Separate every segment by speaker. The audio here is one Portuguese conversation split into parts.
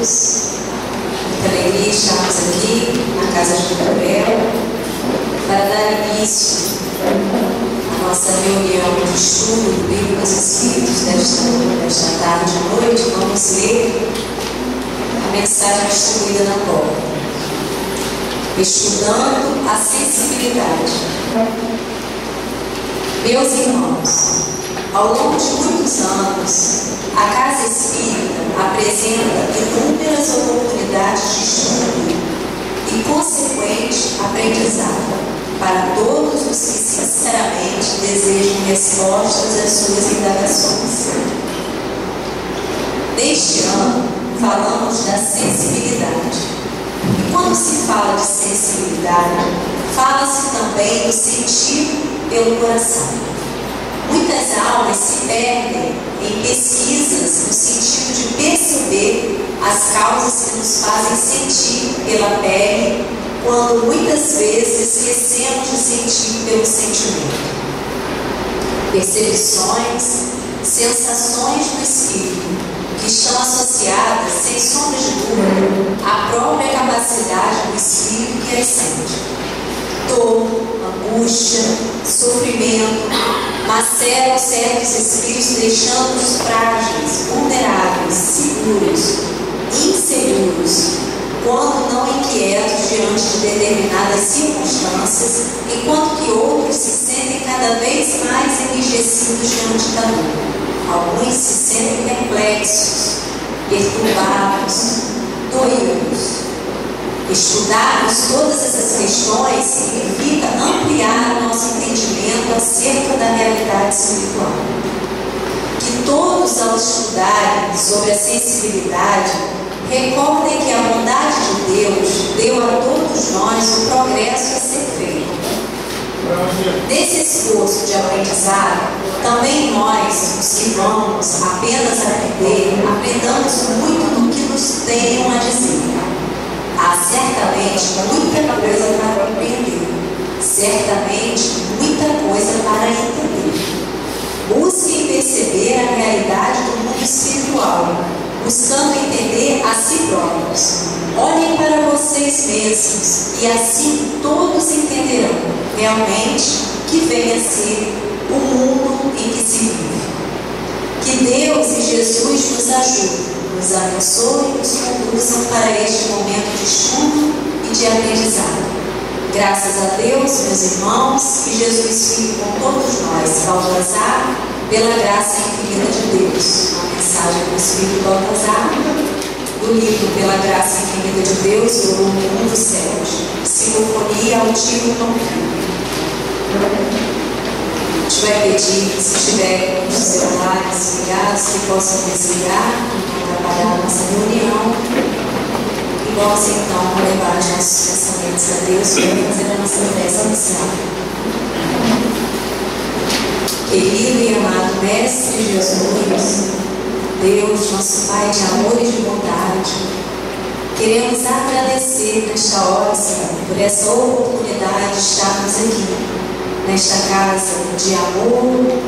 Speaker 1: Deus, muita alegria estarmos aqui na casa de Gabriel para dar início à nossa reunião de estudo do Livro dos Espíritos desta tarde e noite. Vamos ler a mensagem distribuída na porta. Estudando a sensibilidade. Meus irmãos, ao longo de muitos anos, a Casa Espírita apresenta inúmeras oportunidades de estudo e consequente aprendizado para todos os que sinceramente desejam respostas às suas indagações. Neste ano, falamos da sensibilidade. E quando se fala de sensibilidade, fala-se também do sentir pelo coração. Muitas almas se perdem em pesquisas no sentido de perceber as causas que nos fazem sentir pela pele, quando muitas vezes esquecemos de sentir pelo sentimento. Percepções, sensações do espírito, que estão associadas, sem sombra de dúvida, à própria capacidade do espírito que as sente. Dor, angústia, sofrimento, maceram certos espíritos, deixando-os frágeis, vulneráveis, seguros, inseguros, quando não inquietos diante de determinadas circunstâncias, enquanto que outros se sentem cada vez mais enrijecidos diante da dor. Alguns se sentem perplexos, perturbados, doídos. Estudarmos todas essas questões significa ampliar o nosso entendimento acerca da realidade espiritual. Que todos, ao estudarem sobre a sensibilidade, recordem que a bondade de Deus deu a todos nós o progresso a ser feito. Nesse esforço de aprendizado, também nós, os que vamos apenas aprender, aprendamos muito do que nos tenham a dizer. Há certamente muita coisa para compreender, certamente muita coisa para entender. Busquem perceber a realidade do mundo espiritual, buscando entender a si próprios. Olhem para vocês mesmos e assim todos entenderão realmente que vem a ser o mundo em que se vive. Que Deus e Jesus nos ajudem, nos abençoem e nos conduzam para este momento de estudo e de aprendizado. Graças a Deus, meus irmãos, que Jesus fique com todos nós. Baltazar, pela graça infinita de Deus. Uma mensagem do Espírito Baltazar, do livro Pela Graça Infinita de Deus, do volume 1 dos céus. Psicofonia Altivo Confio. A gente vai pedir que, se tiver os celulares ligados, que possam desligar, atrapalhar a nossa reunião. E vamos então levar os nossos pensamentos a Deus para fazer a nossa prece inicial. Querido e amado Mestre Jesus, Deus, nosso Pai de amor e de bondade, queremos agradecer nesta hora, Senhor, por essa oportunidade de estarmos aqui, nesta casa de amor,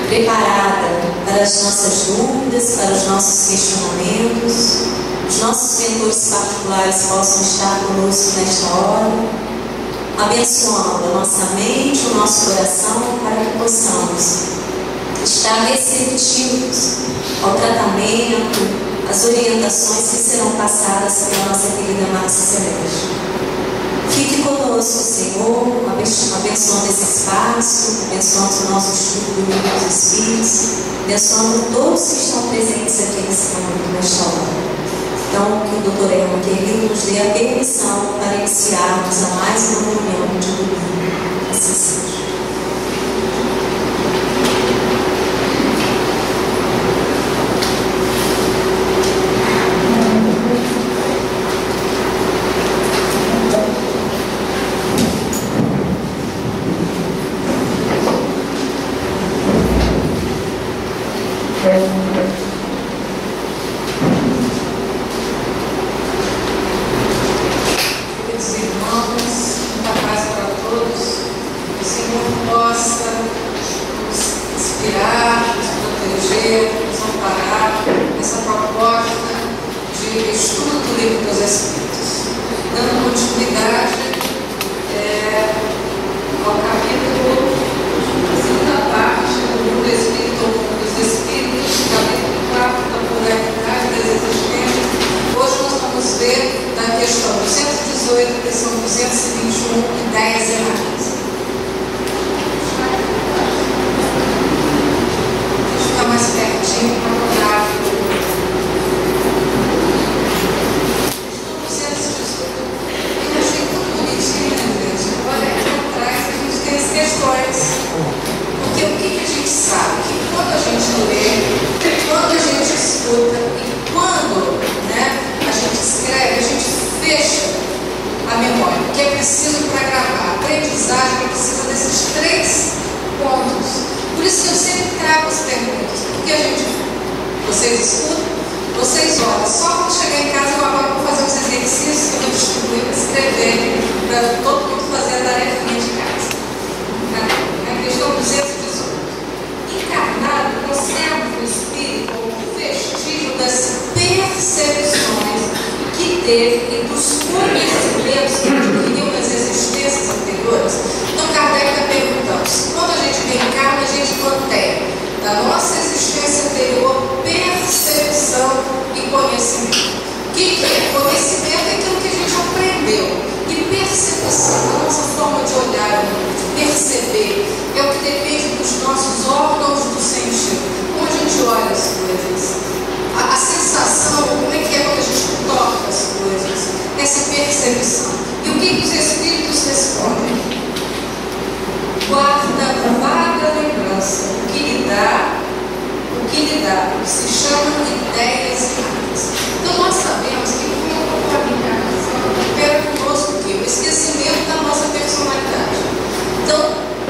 Speaker 1: preparada para as nossas dúvidas, para os nossos questionamentos. Os nossos mentores particulares possam estar conosco nesta hora, abençoando a nossa mente, o nosso coração, para que possamos estar receptivos ao tratamento, às orientações que serão passadas pela nossa querida Márcia Celeste. Fique conosco, Senhor, abençoando esse espaço, abençoando o nosso estudo do Livro dos Espíritos, abençoando todos que estão presentes aqui nesse momento, nesta hora. Então, que o Dr. Elmo querido nos dê a permissão para iniciarmos a mais uma reunião de domingo. Assim seja.
Speaker 2: essa proposta de estudo
Speaker 1: estudo do Livro dos Espíritos, dando continuidade ao capítulo, a segunda parte do Mundo Espírito, ou Mundo dos Espíritos, capítulo 4 da pluralidade das existências. Hoje nós vamos ver da questão 218, questão 221, ideias erradas. Deixa eu ficar mais pertinho para olhar. Questão 218. Eu achei tão bonitinho, né, gente? Olha aqui atrás, a gente tem as questões. Porque o que a gente sabe? Que quando a gente lê, quando a gente escuta e quando, a gente escreve, a gente fecha a memória, que é preciso para gravar. A aprendizagem precisa desses 3 pontos. Por isso que eu sempre trago as perguntas. Porque vocês escutam, vocês olham. Só quando chegar em casa eu agora vou fazer os exercícios que eu vou distribuir para escrever, para todo mundo fazer a tarefinha de casa. A questão 218. Encarnado, conserva o espírito o vestígio das percepções que teve e dos conhecimentos que adquiriu nas existências anteriores. Então, Kardec está perguntando: quando a gente reencarna, a gente mantém da nossa existência anterior percepção e conhecimento. O que é? Conhecimento é aquilo que a gente aprendeu. E percepção, a nossa forma de olhar, de perceber, é o que depende dos nossos órgãos do sentido. Como a gente olha as coisas. A sensação, como é que é quando a gente toca as coisas? Essa percepção. E o que os espíritos respondem? Guarda vaga lembrança, o que lhe dá, o que se chama ideias erradas. Então nós sabemos que como a reencarnação opera conosco o quê? O esquecimento da nossa personalidade. Então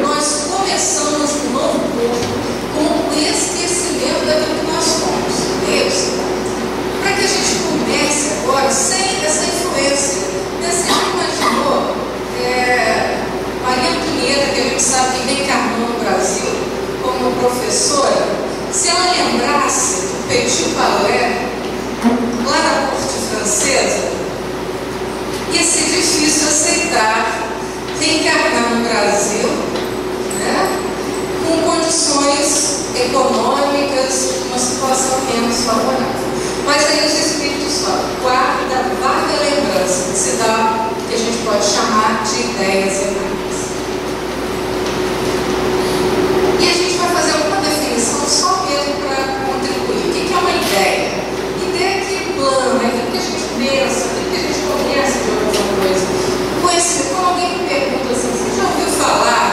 Speaker 1: nós começamos um novo corpo com o esquecimento daquilo que nós somos. Para que a gente comece agora sem essa influência. Você já imaginou Maria Antonieta, que a gente sabe que reencarnou no Brasil como professora, se ela lembrasse do Petit Palais, lá na corte francesa, ia ser difícil aceitar reencarnar no Brasil, com condições econômicas, uma situação menos favorável. Mas aí os espíritos falam: guarda vaga lembrança, que se dá, que a gente pode chamar de ideias erradas. E a gente vai fazer alguma definição só mesmo para contribuir. O que é uma ideia? Ideia é que plano, é aquilo que a gente pensa, aquilo que a gente conhece de alguma coisa. Quando alguém me pergunta assim: você já ouviu falar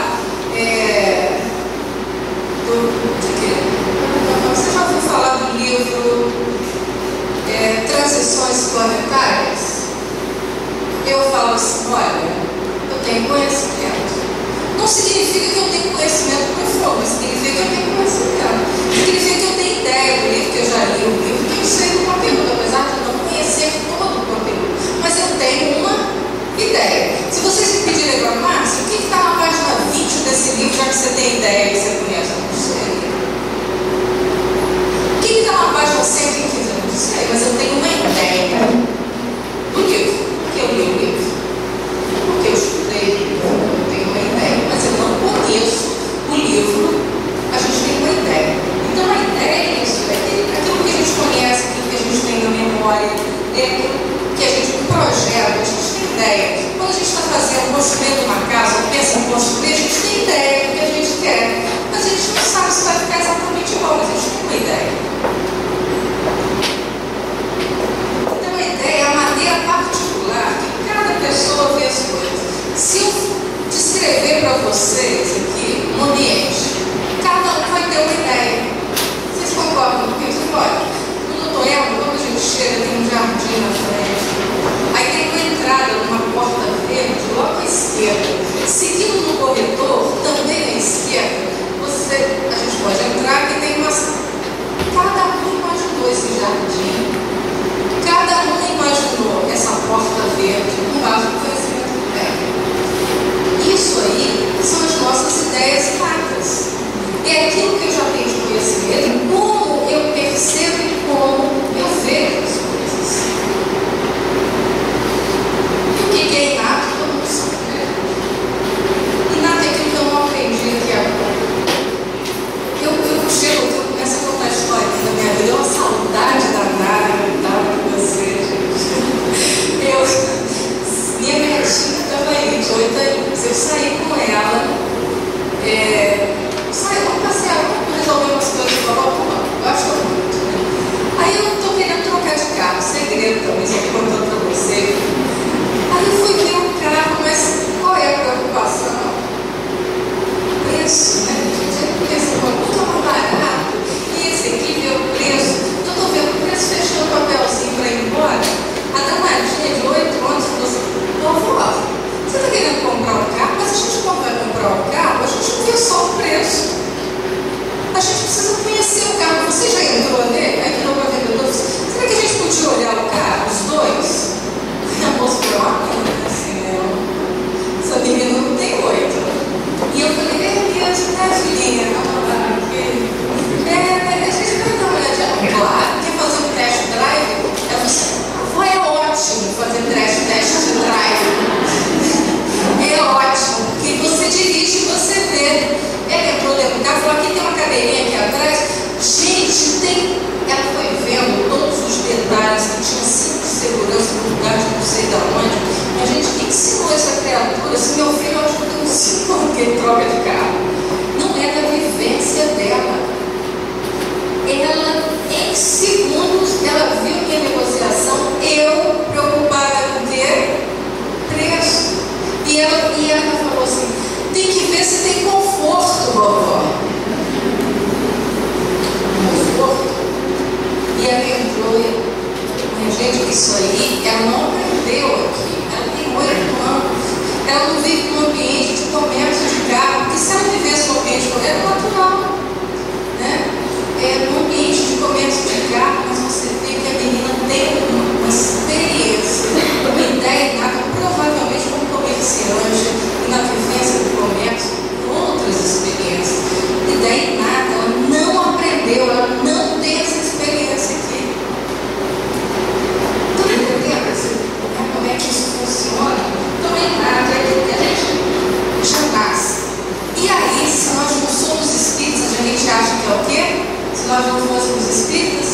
Speaker 2: cadeirinha aqui atrás. Gente, ela foi vendo todos os detalhes que tinha cinto de segurança no lugar de não sei de onde. A gente, quem ensinou essa criatura? Se meu filho, acho que tem uns 5 anos que ele troca de carro. Não é da vivência dela. Ela, em segundos, ela viu minha negociação, eu preocupada com o quê? Preço. E ela falou assim, tem que ver se tem conforto, vovó. Conforto. E ela entrou, mas gente, isso aí, ela não aprendeu aqui. Ela tem 8 anos. Ela não vive num ambiente de comércio de carro, porque se ela vivesse num ambiente de comércio, é natural. Né? No ambiente de comércio de carro, mas você vê que a menina tem uma experiência, uma ideia nada, provavelmente como comerciante, e na vivência do comércio, com outras experiências. Ideia nada, ela não aprendeu, ela não tem essa experiência aqui. Estão entendendo como é que isso funciona? Também nada, é aquilo que a gente já nasce. E aí, se nós não somos espíritas, a gente acha que é o quê? Se nós não fôssemos espíritas,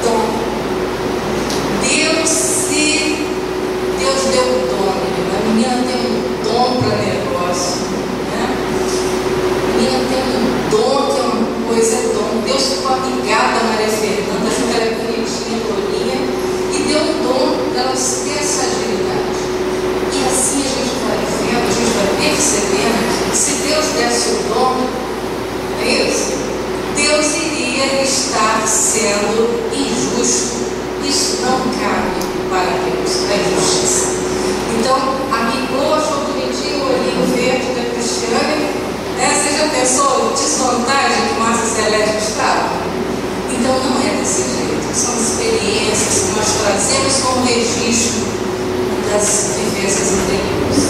Speaker 2: dom. Deus deu um dom, a menina tem um dom para negócio, né? A menina tem um dom que é uma coisa, é dom. Deus ficou amigada da Maria Fernanda, achou que ela é bonitinha, lourinha, e deu um dom dela ter essa agilidade. E assim a gente vai vendo, a gente vai percebendo que se Deus desse o dom, é isso? Deus iria estar sendo injusto. Isso não cabe para Deus, a injustiça. Então, a Migô achou bonitinho o olhinho verde da Cristiane. Você já pensou desvantagem que Márcia Celeste estava? Então, não é desse jeito. São experiências que nós trazemos como registro das vivências anteriores.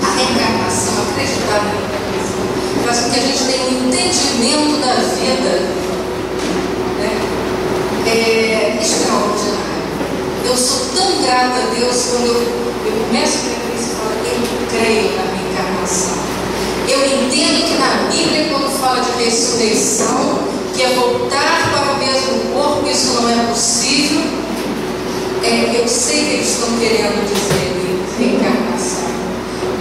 Speaker 2: A reencarnação, acreditar na reencarnação, faz com que a gente tenha um entendimento da vida, né? Extraordinário. Eu sou tão grata a Deus quando eu começo a crer isso e falo, eu creio na reencarnação. Eu entendo que na Bíblia, quando fala de ressurreição, que é voltar para o mesmo corpo, isso não é possível. Eu sei que eles estão querendo dizer reencarnação.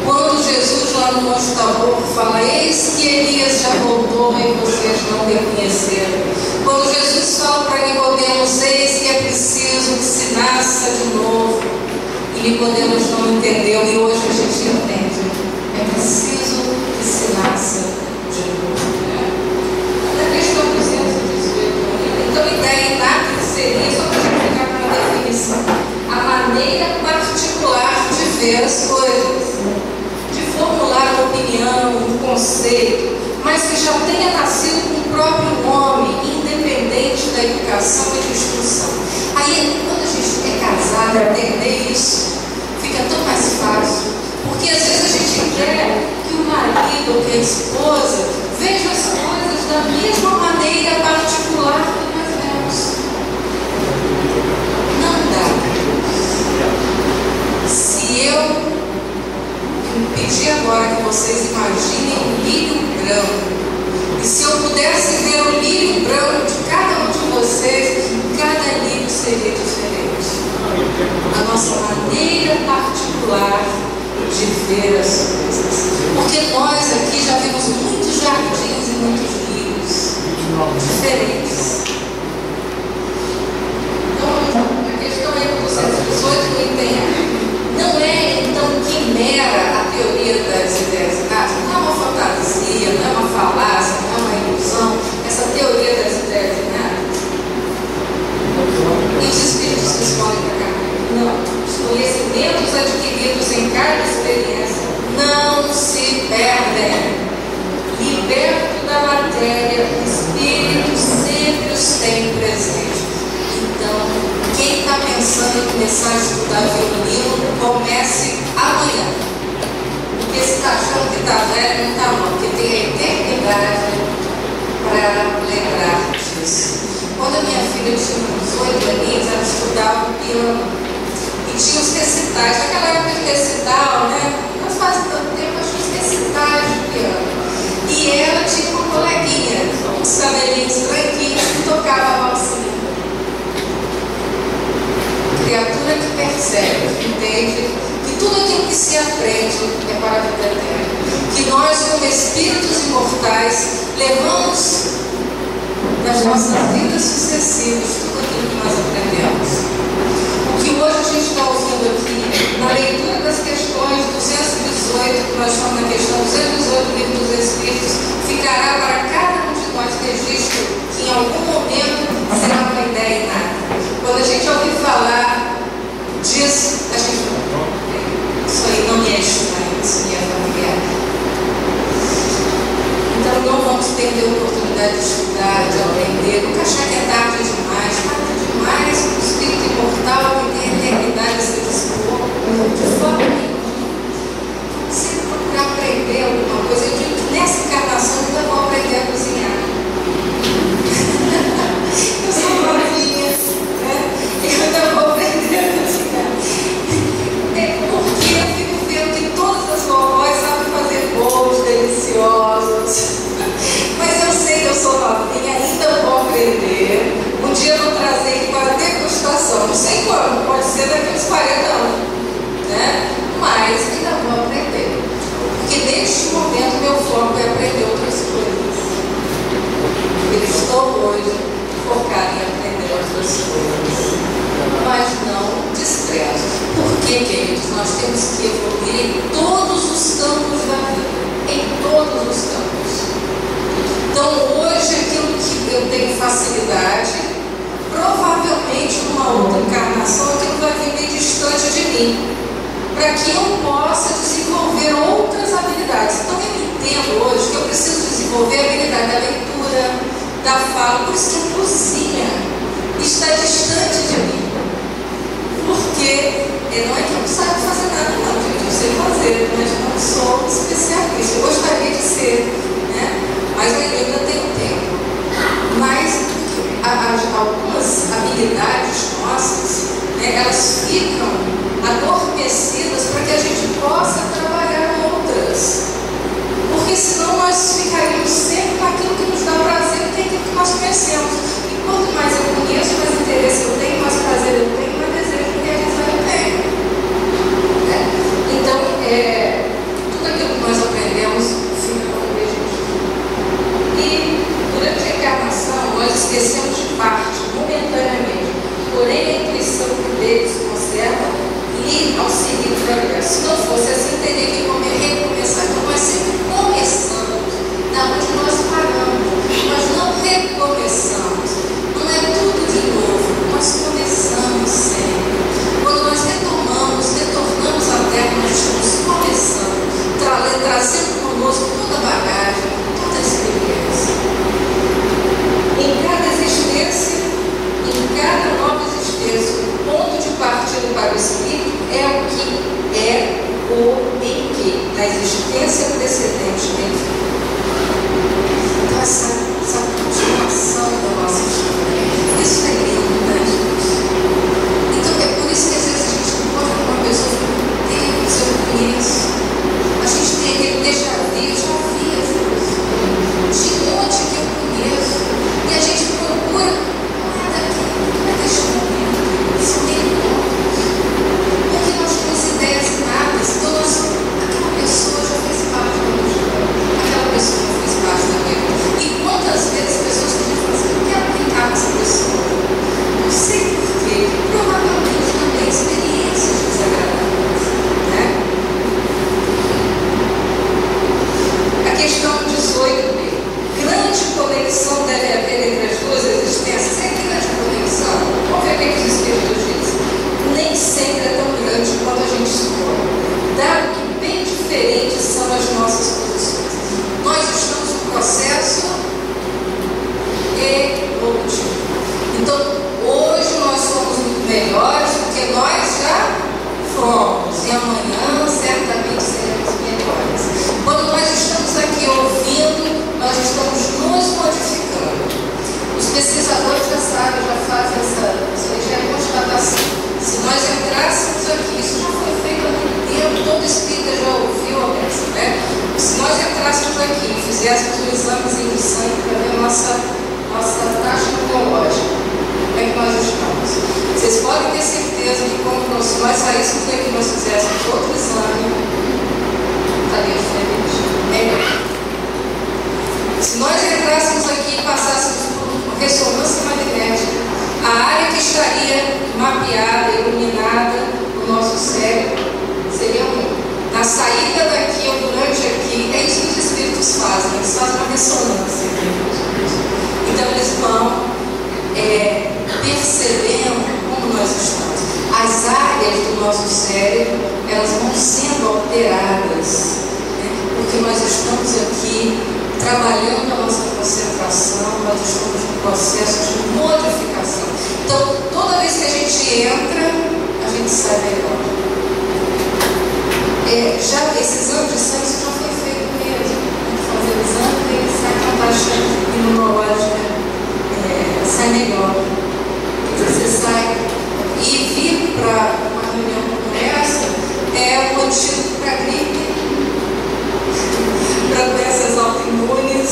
Speaker 2: Quando Jesus lá no Monte Tabor fala, eis que Elias já voltou e vocês não reconheceram. Quando Jesus fala para Nicodemos, eis que é preciso que se nasça de novo, e Nicodemos não entendeu, e hoje a gente entende. É preciso que se nasça de novo. Até questão 218. Então, ideia nada que seria, só para ficar com uma definição, a maneira particular de ver as coisas, de formular uma opinião, um conceito, mas que já tenha nascido com o próprio nome, independente da educação e da instrução. Aí, quando a gente é casado, entender isso, fica tão mais fácil, porque às vezes a gente quer que o marido ou que a esposa veja as coisas da mesma maneira particular que nós vemos. Não dá. Se eu pedir agora que vocês imaginem um lírio branco, e se eu pudesse ver o lírio branco de cada um de vocês, cada lírio seria diferente. A nossa maneira particular de ver as coisas. Porque nós aqui já vimos muitos jardins e muitos lírios diferentes. Então, a questão é que vocês, pessoas que entendem. Não é, então, quimera a teoria das ideias inatas, não é uma fantasia, não é uma falácia, não é uma ilusão, essa teoria das ideias inatas. E os espíritos que escolhem para cá? Não. Os conhecimentos adquiridos em cada experiência não se perdem. Liberto da matéria, o espírito sempre os tem presente. Então, quem está pensando em começar a estudar violino, comece amanhã. Porque se está achando que está velho, não está bom, porque tem a eternidade para lembrar disso. Quando a minha filha tinha uns 8 aninhos, ela estudava piano. E tinha os recitais, naquela época de recital, né? Não faz tanto tempo, mas tinha os recitais de piano. E ela tinha uma aprende é para a vida eterna. Que nós, como espíritos imortais, levamos nas nossas vidas sucessivas tudo aquilo que nós aprendemos. O que hoje a gente está ouvindo aqui, na leitura das questões 218, que nós estamos na questão 218 do Livro dos Espíritos, ficará para cada um de nós registro que em algum momento será uma ideia inata. Quando a gente ouvir falar disso, a gente isso aí não me é estranho, isso me é familiar. Então não vamos perder a oportunidade de estudar, de aprender, nunca achar que é tarde demais, para o espírito imortal que tem a eternidade a seu dispor, de forma nenhuma. Sempre procurar aprender alguma coisa. Eu digo que nessa encarnação eu ainda vou aprender a cozinhar. Eu sou novinha, né? Eu ainda vou aprender a cozinhar. Porque eu fico vendo que todas as vovós sabem fazer bolos deliciosos. Mas eu sei que eu sou novinha, ainda vou aprender. Um dia eu vou trazer aqui para a degustação. Não sei quando, pode ser daqui uns 40 anos. Né? Mas ainda vou aprender. Porque neste momento meu foco é aprender outras coisas. Eu estou hoje focado em aprender outras coisas. Mas não discreto. Porque, queridos, nós temos que evoluir em todos os campos da vida. Em todos os campos. Então, hoje, aquilo que eu tenho facilidade, provavelmente numa outra encarnação, aquilo vai vir bem distante de mim, para que eu possa desenvolver outras habilidades. Então, eu entendo hoje que eu preciso desenvolver a habilidade da leitura, da fala, por isso que a cozinha está distante de mim. Porque não é que eu não saiba fazer nada, não, gente, eu sei fazer, mas não sou especialista. Eu gostaria de ser, né? Mas eu ainda tenho tempo. Mas algumas habilidades nossas, né, elas ficam adormecidas para que a gente possa trabalhar outras. Porque senão nós ficaríamos sempre naquilo que nos dá prazer e aquilo que nós conhecemos. E quanto mais eu conheço, mais interesse eu tenho, mais prazer eu tenho, mais desejo de realizar eu tenho. Né? Então, tudo aquilo que nós aprendemos fica com a gente. E durante a encarnação, nós esquecemos de parte, momentaneamente. Porém, a intuição que Deus conserva lhe auxilia o progresso. Se não fosse assim, teria que recomeçar. Então, nós sempre começamos da onde nós paramos. Nós não recomeçamos. Não é tudo de novo. Nós começamos sempre. Quando nós retornamos à Terra, nós estamos começando, trazendo conosco toda a bagagem, toda a experiência. Em cada existência, em cada nova existência, o ponto de partida para o espírito é o que é ou em que na existência precedente tem fim. Então, essa continuação da nossa história, isso é lindo, né, gente? Então, é por isso que às vezes a gente não pode ver uma pessoa que tem eu conheço. A gente tem aquele déjà vu, eu já vi as coisas. De onde que eu conheço? E a gente procura, não é daqui, não é deste momento, isso tem encontros. Porque nós temos ideias inatas, então aquela pessoa já fez parte da minha história, aquela pessoa já fez parte da minha vida. E quantas vezes pessoas que a gente fala assim, eu quero brincar com essa pessoa? Não sei porquê, provavelmente também experiências desagradáveis, né? A questão 18b. Grande conexão deve haver entre as duas existências. Sem grande conexão, vamos ver o que os Espíritos dizem. Nem sempre é tão grande quanto a gente supõe, dado que bem diferentes são as nossas posições. Nós estamos no processo evolutivo. Então, hoje nós somos muito melhores do que nós já fomos. E amanhã, certamente, seremos melhores. Quando nós estamos aqui ouvindo, nós estamos nos modificando. Os pesquisadores já sabem, já fazem isso aí já é constatação. Se nós entrássemos aqui, isso já foi feito há muito tempo, todo espírita já ouviu a peça, né? Se nós entrássemos aqui e fizéssemos um examezinho de sangue para ver a nossa taxa oncológica, como é que nós estamos? Você Vocês podem ter certeza que quando nós saíssemos daqui, nós fizéssemos outro exame, estaria diferente. Melhor. Se nós entrássemos aqui e passássemos por ressonância magnética, a área que estaria mapeada, iluminada no nosso cérebro seria na saída daqui ou durante aqui. É isso que os espíritos fazem, eles fazem uma ressonância. Então eles vão percebendo como nós estamos. As áreas do nosso cérebro, elas vão sendo alteradas, né? Porque nós estamos aqui trabalhando a nossa concentração, nós estamos no processo de modificação. Então, toda vez que a gente entra, a gente sai melhor. Já esse exame de sangue já foi feito mesmo. A gente faz o exame e sai com a taxa imunológica, sai melhor. Você sai e vir para uma reunião como essa é um motivo para gripe, para doenças autoimunes,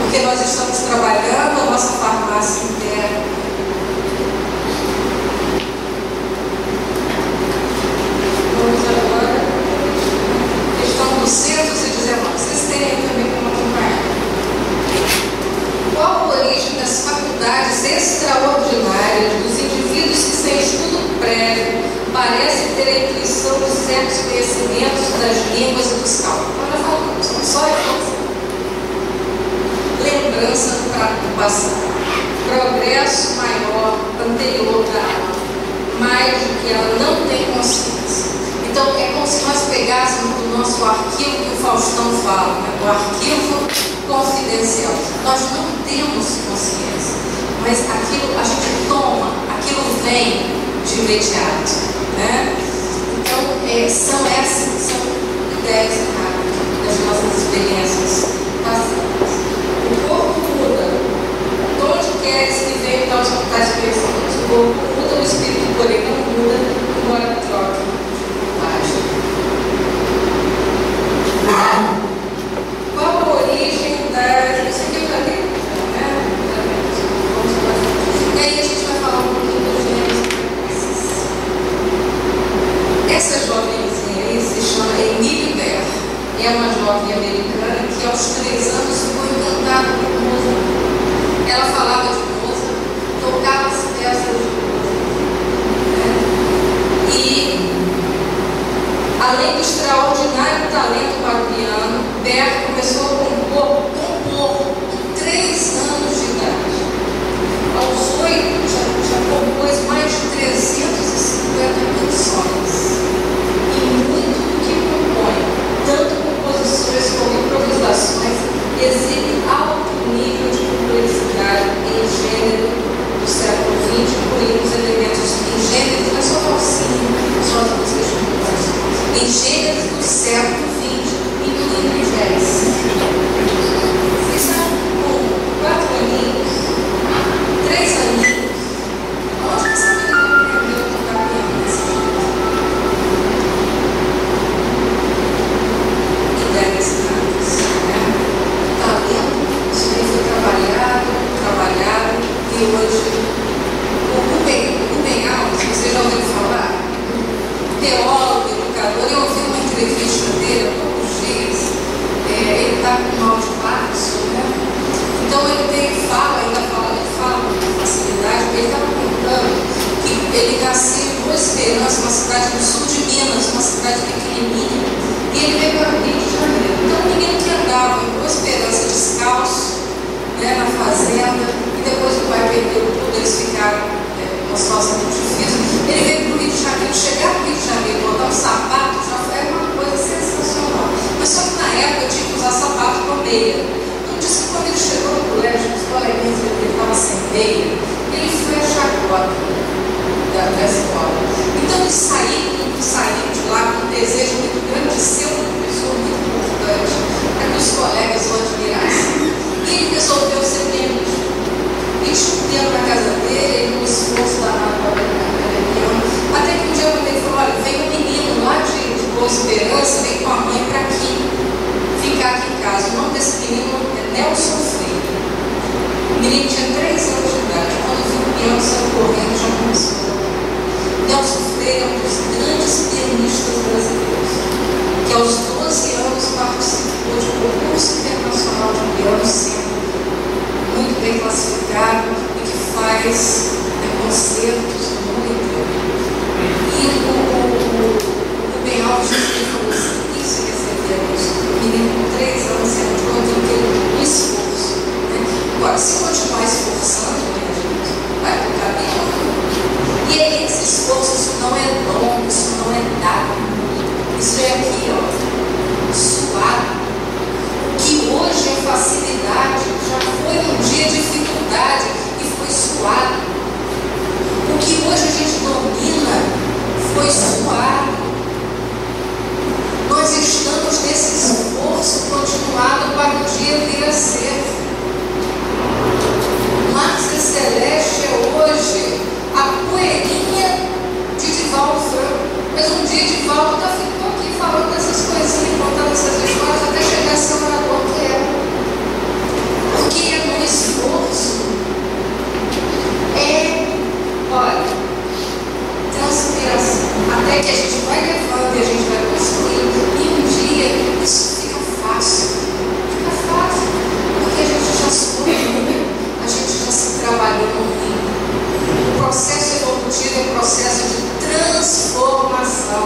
Speaker 2: porque nós estamos trabalhando a nossa farmácia interna. Vamos agora, questão 219. Vocês têm aí também como acompanhar. Qual a origem das faculdades extraordinárias dos indivíduos que, sem estudo prévio, parecem ter a intuição de certos conhecimentos das línguas e dos cálculos? Nós falamos, só lembrança do passado, progresso maior, anterior da alma, mais do que ela não tem consciência. Então, é como se nós pegássemos do nosso arquivo que o Faustão fala, né? O arquivo confidencial. Nós não temos consciência, mas aquilo a gente toma, aquilo vem de imediato, né? Então, são ideias das nossas experiências passadas. O corpo muda. Onde queres que venha para os hospitais conhecidos? O corpo muda, o espírito, porém, não muda, embora troque de página. Qual a origem das... Isso aqui eu já li, né? E aí a gente vai falar um pouquinho dos gêneros. Essa jovenzinha aí se chama Emily Berr. É uma jovem americana que aos 3 anos ficou encantada por Mozart. Ela falava de Mozart, tocava as peças de Mozart, né? E além do extraordinário talento para o piano, Berr começou a compor com 3 anos de idade. Aos 8 já compôs mais de 350 canções. E muito do que compõe, tanto composições como improvisações, exibe alto nível de complexidade em gênero do século XX, incluindo os elementos em gênero, não é só valsinho, só as músicas de comparação, em gêneros do século XX, incluindo jazz. Vocês sabem como 4 aninhos, 3 aninhos, onde que essa menina aprendeu a tocar piano nesse jeito? Ideias grandes, né? Talento, isso aí foi trabalhado, e hoje o Rubem Alves, vocês já ouviram falar? Teólogo, educador, eu ouvi uma entrevista dele há poucos dias, ele está com mal de Parkinson, né? Então ele fala com facilidade, porque ele estava contando que ele nasceu em Boa Esperança, uma cidade do sul de Minas, uma cidade pequenininha, e ele veio para o Rio de Janeiro. Então o menino que andava em Boa Esperança descalço, né, na fazenda, e depois o pai perdeu tudo, eles ficaram numa situação muito difícil. Ele veio para o Rio de Janeiro, chegar no Rio de Janeiro, botar um sapato, já foi uma coisa sensacional. Mas só que na época eu tinha que usar sapato com meia. Então disse que quando ele chegou no colégio, os coleguinhas dele estavam sem meia, ele foi a chacota da escola. Então ele saiu de lá com um desejo muito grande de ser uma pessoa muito importante, para que os colegas o admirassem. E ele resolveu ser pianista. E tinha um piano na casa dele, um esforço danado para aprender piano. Até que um dia ele falou: olha, vem um menino lá de Boa Esperança, vem com a mãe para aqui, ficar aqui em casa. O nome desse menino é Nelson Freire. O menino tinha 3 anos de idade. Quando viu o piano, saiu correndo, já começou. Nelson Freire é um dos grandes pianistas brasileiros, que aos 12 anos participou de um concurso internacional de piano, sendo muito bem classificado e que faz concertos no mundo inteiro. E o Ben Alves falou assim: isso que é ser pianista. O menino com 3 anos entrou naquele esforço. Agora, se continuar esforçando, gente, vai tocar piano. E aí, esse esforço, isso não é dom, isso não é dado. Isso é aqui, ó, suado. Que hoje é facilidade, já foi um dia de dificuldade e foi suado. O que hoje a gente domina foi suado. Nós estamos nesse esforço continuado para o dia vir a ser. Márcia Celeste é hoje a poeirinha de Divaldo Franco. Mas um dia Divaldo ficou aqui falando dessas coisinhas, contando essas histórias, até chegar a ser orador que é. Porque é no esforço. Olha, transpiração. Até que a gente vai levando e a gente vai construindo. E um dia isso fica fácil. Fica fácil. Porque a gente já estudou, a gente já se trabalhou no rio. O processo evolutivo é um processo de transformação.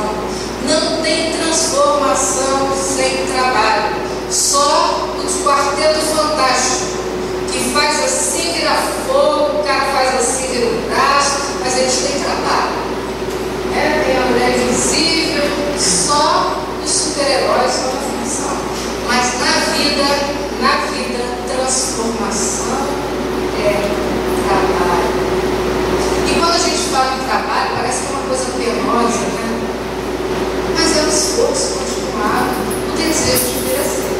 Speaker 2: Não tem transformação sem trabalho. Só o Quarteto Fantástico, que faz assim, vira fogo, o cara faz assim, vira o braço, mas eles têm trabalho. Tem a mulher invisível, só os super-heróis são a ficção. Mas na vida, transformação é trabalho. E quando a gente fala em trabalho, parece que é uma coisa penosa, né? Mas é um esforço continuado, o desejo de crescer.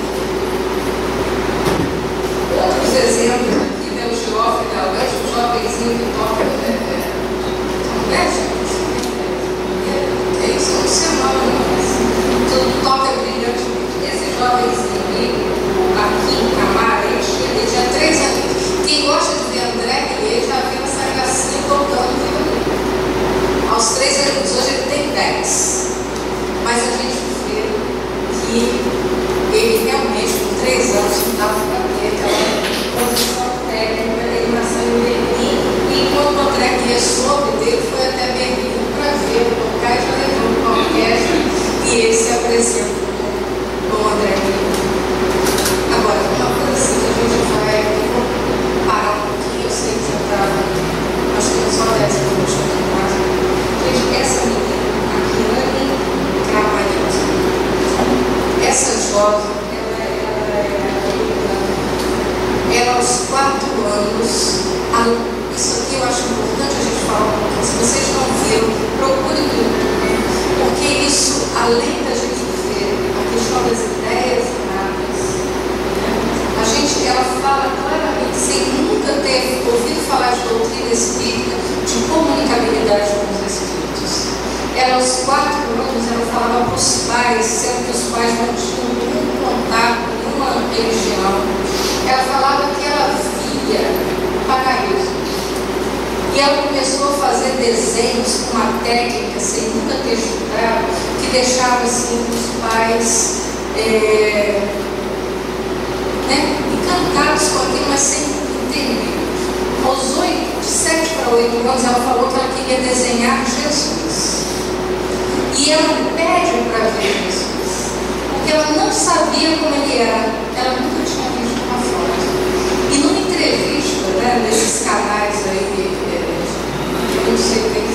Speaker 2: Outros exemplos aqui, né? O Geoffrey Galvez, o jovenzinho que toca, isso não se chama, não. Tudo toca brilhantemente. Esse jovenzinho aí, aqui, Camara, ele tinha 3 anos. Quem gosta de ver André, ele já viu essa gracinha tocando violino. Aos 3 anos, hoje ele tem 10. Mas a gente vê que ele realmente, com 3 anos, não dava para ter aquela condição técnica, ele nasceu em Berlim, e quando o André Guia soube dele, foi até Berlim para ver, tocar, e já levou para uma orquestra, e ele se apresentou com o André Guia. Agora, uma coisa assim que a gente vai parar um pouquinho, eu sei que já estava, acho que só 10 minutos aqui em casa. Gente, essa menina, a Kiane Carvalhosa, essa jovem, ela aos 4 anos, isso aqui eu acho importante a gente falar, porque se vocês não viram, procurem no YouTube, porque isso, além da gente ver a questão das ideias erradas, ela fala claramente, sem nunca ter ouvido falar de doutrina espírita, de comunicabilidade com os espíritos. Ela aos 4 anos, ela falava para os pais, sendo que os pais não tinham nenhum contato, nenhuma religião. Ela falava que ela via o paraíso. E ela começou a fazer desenhos com uma técnica, sem nunca ter estudado, que deixava assim os pais encantados com aquilo, mas sem entender. Aos 7 para 8 anos, ela falou que ela queria desenhar Jesus. E ela pede para ver Jesus, porque ela não sabia como ele era, ela nunca tinha visto uma foto. E numa entrevista, nesses canais aí, eu não sei bem,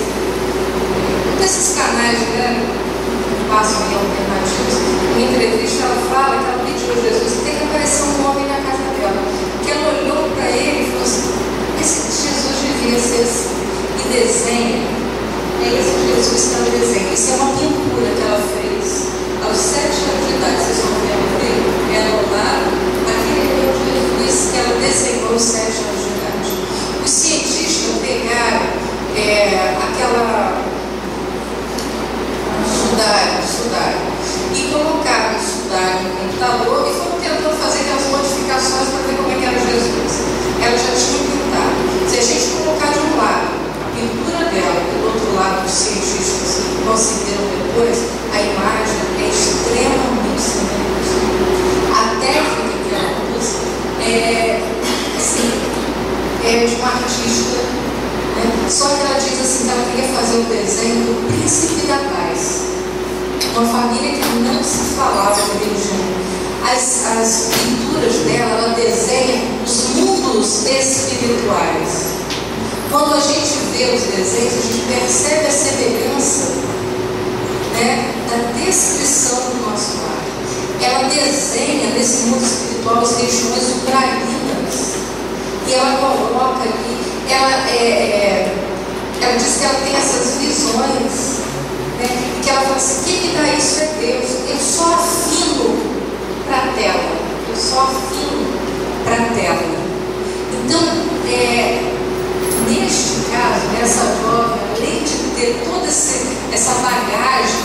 Speaker 2: desses canais, que passam em alternativos, numa entrevista ela fala que ela pediu as pinturas dela, ela desenha os mundos espirituais. Quando a gente vê os desenhos, a gente percebe a semelhança, né, da descrição do nosso lar. Ela desenha nesse mundo espiritual as regiões ucranianas. E ela coloca aqui, ela diz que ela tem essas visões, né, e que ela fala assim: quem me dá isso é Deus. Eu só afino para a tela. Eu só afino para a tela. Então, neste caso, essa jovem, além de ter toda essa bagagem,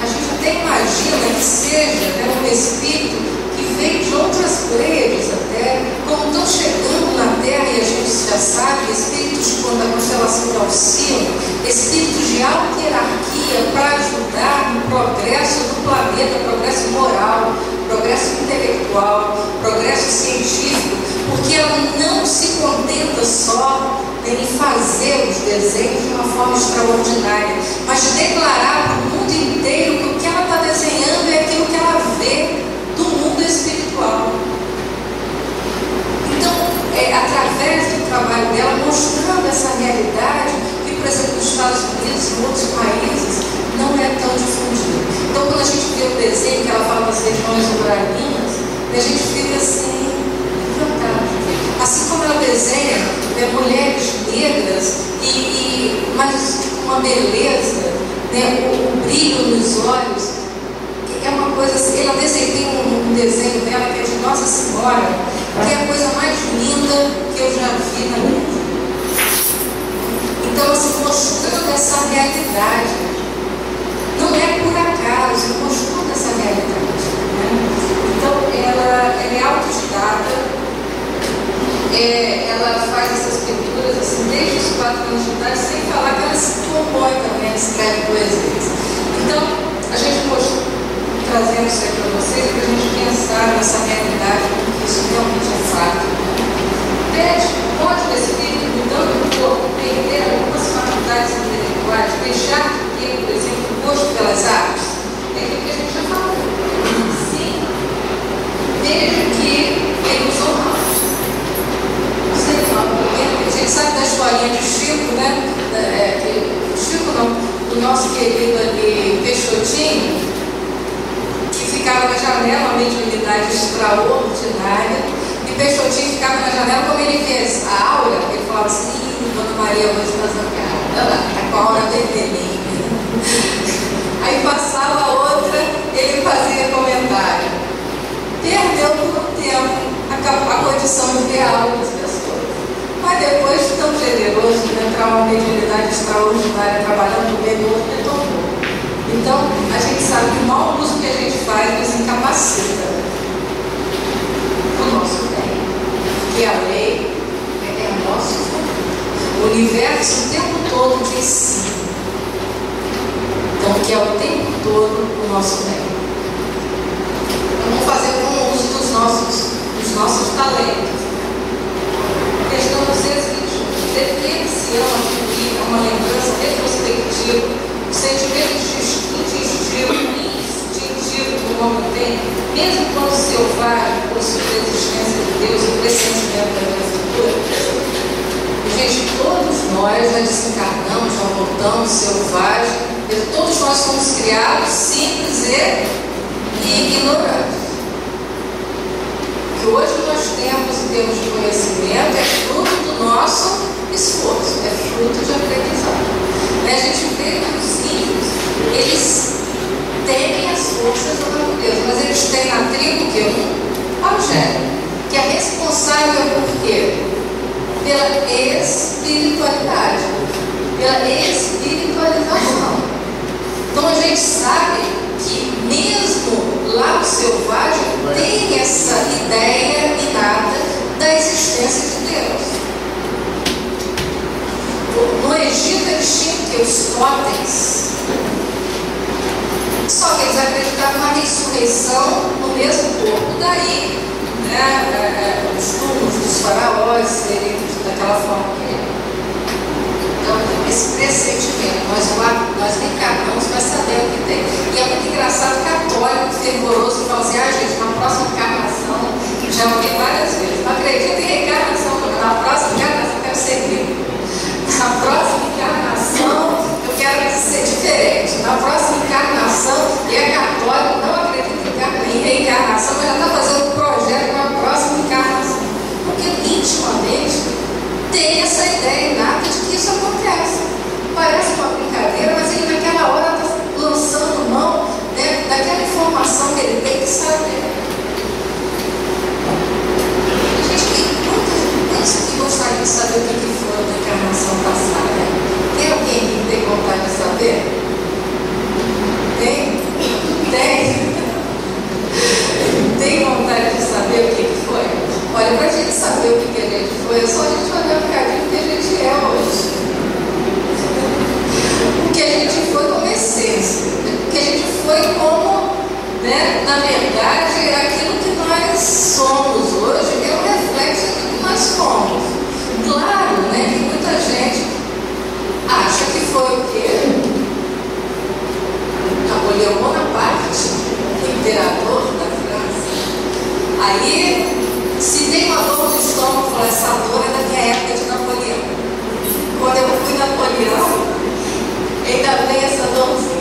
Speaker 2: a gente até imagina que seja, né, um espírito que vem de outras pleiades até, como estão chegando na Terra, e a gente já sabe, espíritos quando a constelação de Alcino, espíritos de alta hierarquia para ajudar no progresso do planeta, progresso moral, progresso intelectual, progresso científico, porque ela não se contenta só em fazer os desenhos de uma forma extraordinária, mas de declarar para o mundo inteiro que o que ela está desenhando é aquilo que ela vê do mundo espiritual. Então, através do trabalho dela, mostrando essa realidade que, por exemplo, nos Estados Unidos e em outros países, não é tão difundida. Então, quando a gente vê o desenho que ela fala das regiões ucranianas, a gente fica assim, encantado. Assim como ela desenha mulheres negras, mas com uma beleza, né, o brilho nos olhos, é uma coisa assim. Ela desenhou um desenho dela que é de Nossa Senhora, que é a coisa mais linda que eu já vi na minha vida. Então, assim, mostrando essa realidade, não é por acaso, mostrando essa realidade, né? Então, ela é autodidata. Ela faz essas pinturas assim, desde os 4 anos de idade, sem falar que ela se compõe também, ela escreve poesias. Então, a gente trazendo isso aí para vocês, para a gente pensar nessa realidade, porque isso realmente é fato. Pode o espírito, mudando o corpo, perder algumas faculdades intelectuais, deixar de ter, por exemplo, o gosto pelas artes? É aquilo que a gente já falou. Sim, veja que ele usou mal. A gente sabe da historinha de Chico, né? Chico não, do nosso querido ali Peixotinho, que ficava na janela, uma mediunidade extraordinária, e Peixotinho ficava na janela, como ele fez a aura, ele falava assim: Dona Maria, hoje está zangada, está com a aura vermelhinha. Aí passava a outra, ele fazia comentário. Perdeu por um tempo a condição de ver a aura das pessoas. Mas depois, tão generoso, de entrar uma mediunidade extraordinária, trabalhando bem, o outro retornou. Então, a gente sabe que o mau uso que a gente faz nos incapacita o nosso bem. Porque a lei é o nosso bem. O universo o tempo todo diz sim. Então, que é o tempo todo o nosso bem. Vamos fazer bom uso dos nossos talentos. A questão do definição aqui é uma lembrança retrospectiva, o sentimento instintivo que o homem tem, mesmo quando selvagem, possui a existência de Deus, o pressentimento da vida futura. Gente, todos nós já desencarnamos, já voltamos selvagens, todos nós somos criados simples e ignorantes. O que hoje nós temos em termos de conhecimento é fruto do nosso esforço, é fruto de aprendizado. A gente vê que os índios, eles têm as forças da natureza, mas eles têm na tribo que um algério, que é responsável por quê? Pela espiritualidade, pela espiritualização. Então a gente sabe que mesmo lá o selvagem tem essa ideia inata da existência de Deus. No Egito eles tinham os totens, só que eles acreditavam na ressurreição no mesmo corpo. Daí, né, os túmulos dos faraós serem daquela forma que é. Então, esse pressentimento. Nós encarnamos para saber o que tem. E é muito engraçado, católico, fervoroso, que fala assim: gente, na próxima encarnação, já ouvi várias vezes, não acredito em reencarnação, não. Na próxima encarnação eu quero ser vivo. Na próxima encarnação eu quero ser diferente. Na próxima encarnação, e é católico, não acredita em reencarnação, mas já está fazendo um projeto para a próxima encarnação. Porque intimamente tem essa ideia inata de que isso acontece. Parece uma brincadeira, mas ele naquela hora está lançando mão, né, daquela informação que ele tem que saber. Quantos que gostariam de saber o que foi na encarnação passada? Tem alguém que tem vontade de saber? Tem? Tem? Tem vontade de saber o que foi? Olha, para a gente saber o que a gente foi, é só a gente olhar um bocadinho o que a gente é hoje. O que a gente foi como essência. O que a gente foi como, né, na verdade, aquilo que nós somos hoje é um reflexo do que nós somos. Claro, né, que muita gente acha que foi o quê? Napoleão Bonaparte, imperador da França. Aí, se tem uma dor no estômago, fala, essa dor é da minha época de Napoleão. Quando eu fui Napoleão, ainda vem essa dorzinha.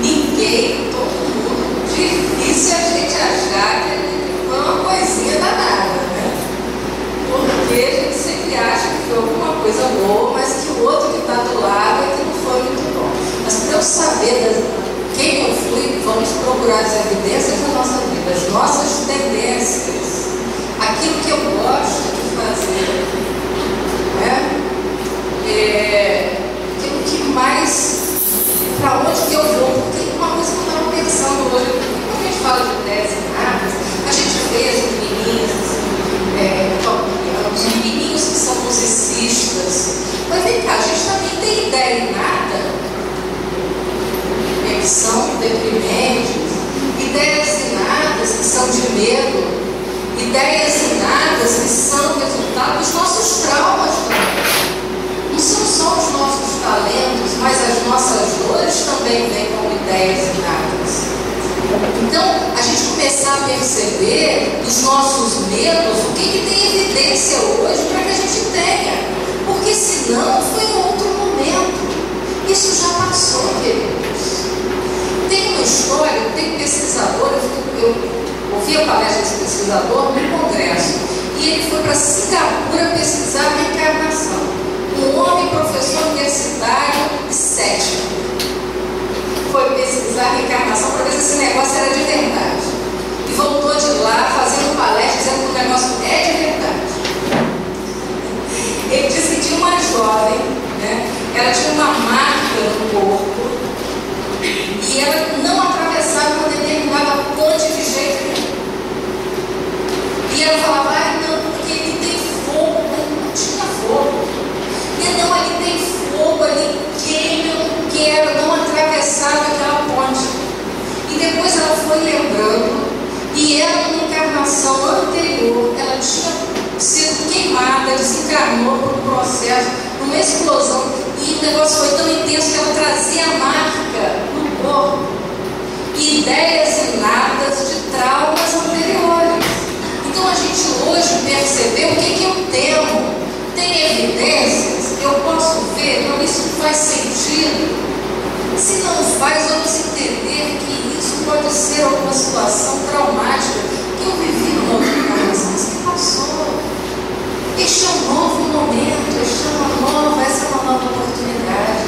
Speaker 2: Ninguém, todo mundo, difícil a gente achar que foi uma coisinha danada, né? Porque a gente sempre acha que foi alguma coisa boa, mas que o outro que está do lado é que não foi muito bom. Mas para eu saber quem eu fui, vamos procurar as evidências da nossa vida, as nossas tendências, aquilo que eu gosto de fazer, né? Aquilo que mais, para onde que eu vou, porque uma coisa que eu estava pensando hoje, quando a gente fala de ideias inatas, a gente vê as menininhas, os menininhos que são musicistas, mas vem cá, a gente também tem ideia inata, que são deprimentes, ideias inatas que são de medo, ideias inatas que são resultado dos nossos traumas também. Não são só os nossos talentos, mas as nossas dores também vêm como ideias inatas. Então, a gente começar a perceber dos nossos medos o que tem evidência hoje para que a gente tenha. Porque senão foi em outro momento. Isso já passou, queridos. Tem uma história, tem um pesquisador, eu ouvi a palestra desse pesquisador no congresso, e ele foi para Singapura pesquisar a reencarnação. Um homem, professor universitário e cético, foi pesquisar a reencarnação para ver se esse negócio era de verdade. E voltou de lá fazendo palestra dizendo que o negócio é de verdade. Ele disse que tinha uma jovem, né? Ela tinha uma marca no corpo e ela não atravessava uma determinada ponte de jeito nenhum. E ela falava, não, porque ele tem fogo. Não tinha fogo. E não, ele tem fogo, ali queima, eu não quero, não atravessava aquela ponte. E depois ela foi lembrando, e ela, numa encarnação anterior, ela tinha sido queimada, desencarnou por um processo, numa explosão, e o negócio foi tão intenso que ela trazia a marca no corpo e ideias inatas de traumas anteriores. Então a gente hoje percebeu o que eu temo. Tem evidências, eu posso ver, não, isso faz sentido. Se não faz, vamos entender que isso pode ser alguma situação traumática que eu vivi numa outra encarnação, mas que passou. Este é um novo momento, essa é uma nova oportunidade,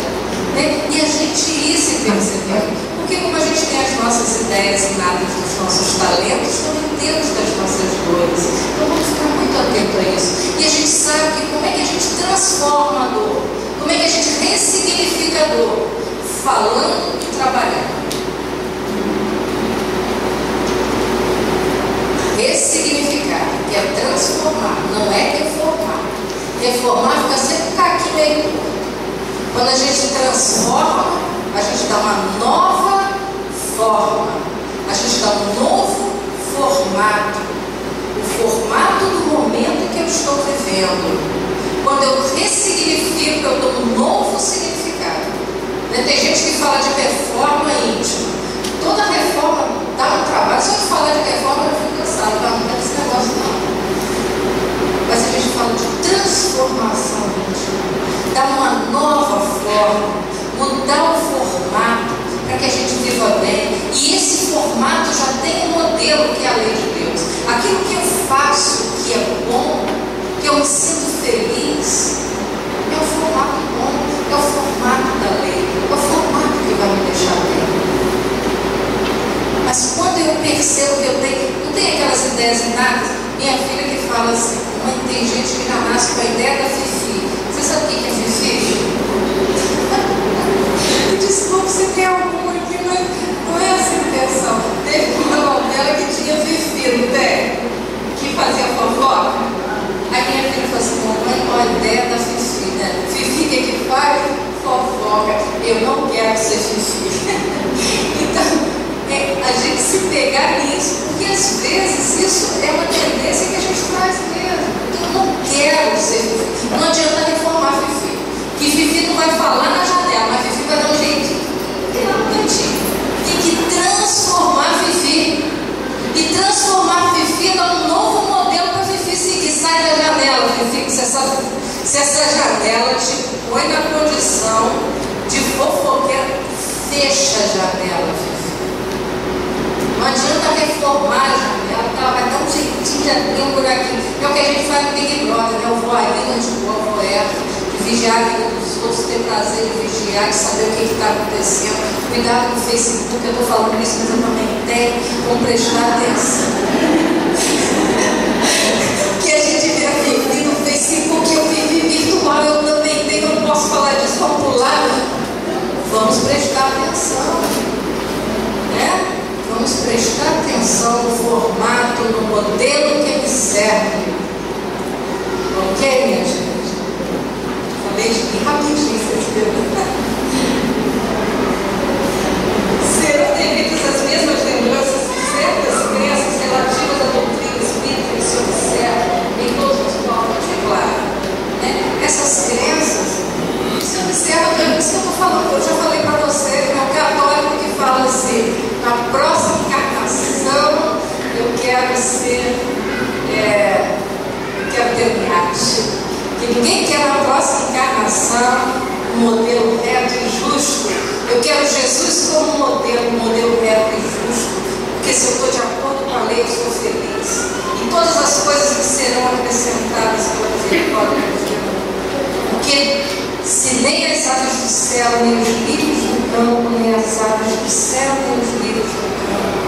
Speaker 2: né? E a gente ir se percebendo, porque como a gente tem as nossas ideias inatas dos nossos talentos, também temos das nossas dores. Então vamos ficar muito atento a isso. E a gente sabe que como é que a gente transforma a dor, como é que a gente ressignifica a dor, falando e trabalhando. Ressignificar, que é transformar, não é reformar. Reformar fica sempre um caquinho meio curto. Quando a gente transforma, a gente dá uma nova forma, a gente dá um novo formato, o formato do momento que eu estou vivendo. Quando eu ressignifico, eu dou um novo significado. Né? Tem gente que fala de reforma íntima. Toda reforma dá um trabalho. Só de falar de reforma eu fico cansado. Não é esse negócio não. Mas a gente fala de transformação íntima. Dar uma nova forma, mudar o formato para que a gente viva bem. E esse formato já tem um modelo que é a lei de Deus. Aquilo que eu faço que é bom, que eu me sinto feliz, é o formato bom, é o formato da lei, é o formato que vai me deixar bem. Mas quando eu percebo que eu tenho, não tem aquelas ideias inatas, minha filha que fala assim, mãe, tem gente que já nasce com a ideia da Fifi. Você sabe o que é Fifi? Desculpa se tem alguma aqui, mas não é essa a intenção. Teve uma novela que tinha Fifi, não tem? Que fazia fofoca. Aí minha filha falou assim, mamãe, qual a ideia da Fifi, né? Fifi, o que faz? Fofoca. Eu não quero ser Fifi. Então, a gente se pegar nisso, porque às vezes isso é uma tendência que a gente traz mesmo. Eu não quero ser Fifi. Não adianta reformar Fifi. Que Fifi não vai falar na janela, mas Fifi vai dar um jeitinho. Tem um cantinho. Tem que transformar Fifi. E transformar Fifi dá um novo modelo para Fifi seguir. Sai da janela, Fifi, que se essa janela te põe na condição de fofoqueira, fecha a janela, Fifi. Não adianta reformar a janela, porque ela vai dar um jeitinho, já tem um buraquinho. É o que a gente faz no Big Brother, né? Eu vou ali onde o povo de vigiar a vida dos outros, ter prazer de vigiar, de saber o que está acontecendo. Cuidado com o Facebook, eu estou falando isso, mas eu também tenho, vamos prestar atenção. Que a gente vê a Vivi no Facebook, eu vivi virtual, eu também tenho, eu não posso falar disso, vamos pular. Vamos prestar atenção, né? Vamos prestar atenção no formato, no modelo que me serve. Ok, minha gente? Falei de mim rapidinho, vocês viram? Serão devidas as mesmas lembranças de certas crenças relativas à doutrina espírita que se observa em todos os povos de claro. Né? Essas crenças se observam, é isso que eu estou falando. Eu já falei para vocês, é o católico que fala assim, na próxima encarnação eu quero ser, eu quero ter um iate. Que ninguém quer na próxima encarnação um modelo reto e justo. Eu quero Jesus como um modelo reto e justo. Porque se eu estou de acordo com a lei, eu sou feliz. E todas as coisas que serão acrescentadas pela misericórdia de Deus. Porque se nem as aves do céu, nem os lírios do campo, nem as aves do céu, nem os lírios do campo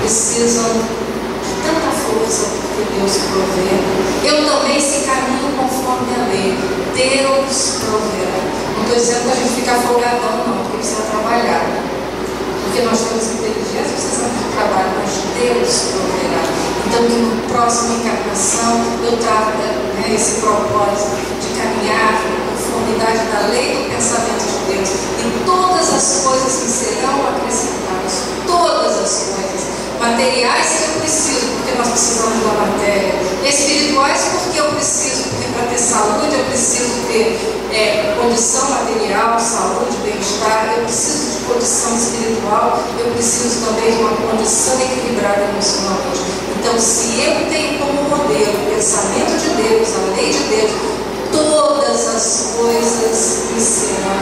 Speaker 2: precisam de tanta força que Deus provê. Eu também se caminho conforme a lei. Deus proverá. Não estou dizendo para a gente ficar folgadão, não, porque precisa trabalhar. Porque nós temos inteligência, precisamos de trabalho, mas Deus proverá. Então, que na próxima encarnação eu trago esse propósito de caminhar em conformidade da lei do pensamento de Deus. E todas as coisas que serão acrescentadas, todas as coisas. Materiais que eu preciso, porque nós precisamos da matéria. Espirituais, porque eu preciso, porque para ter saúde eu preciso ter condição material, saúde, bem-estar. Eu preciso de condição espiritual, eu preciso também de uma condição equilibrada emocionalmente. Então, se eu tenho como modelo o pensamento de Deus, a lei de Deus, todas as coisas me serão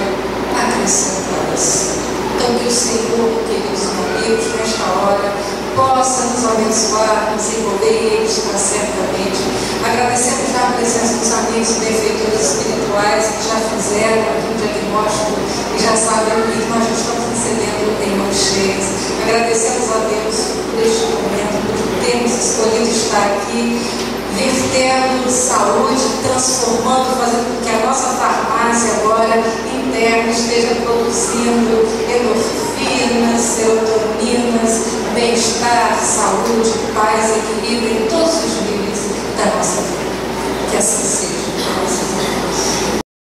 Speaker 2: acrescentadas. Então, que o Senhor, queridos amigos, nesta hora, possa nos abençoar, nos envolver eles certamente. Agradecemos já a presença dos amigos e benfeitores espirituais que já fizeram aqui um diagnóstico e já sabem o que nós estamos recebendo em mãos cheias. Agradecemos a Deus por este momento, por termos escolhido estar aqui, vertendo saúde, transformando, fazendo com que a nossa farmácia agora interna esteja produzindo endorfinas, serotoninas, bem-estar, saúde, paz, equilíbrio em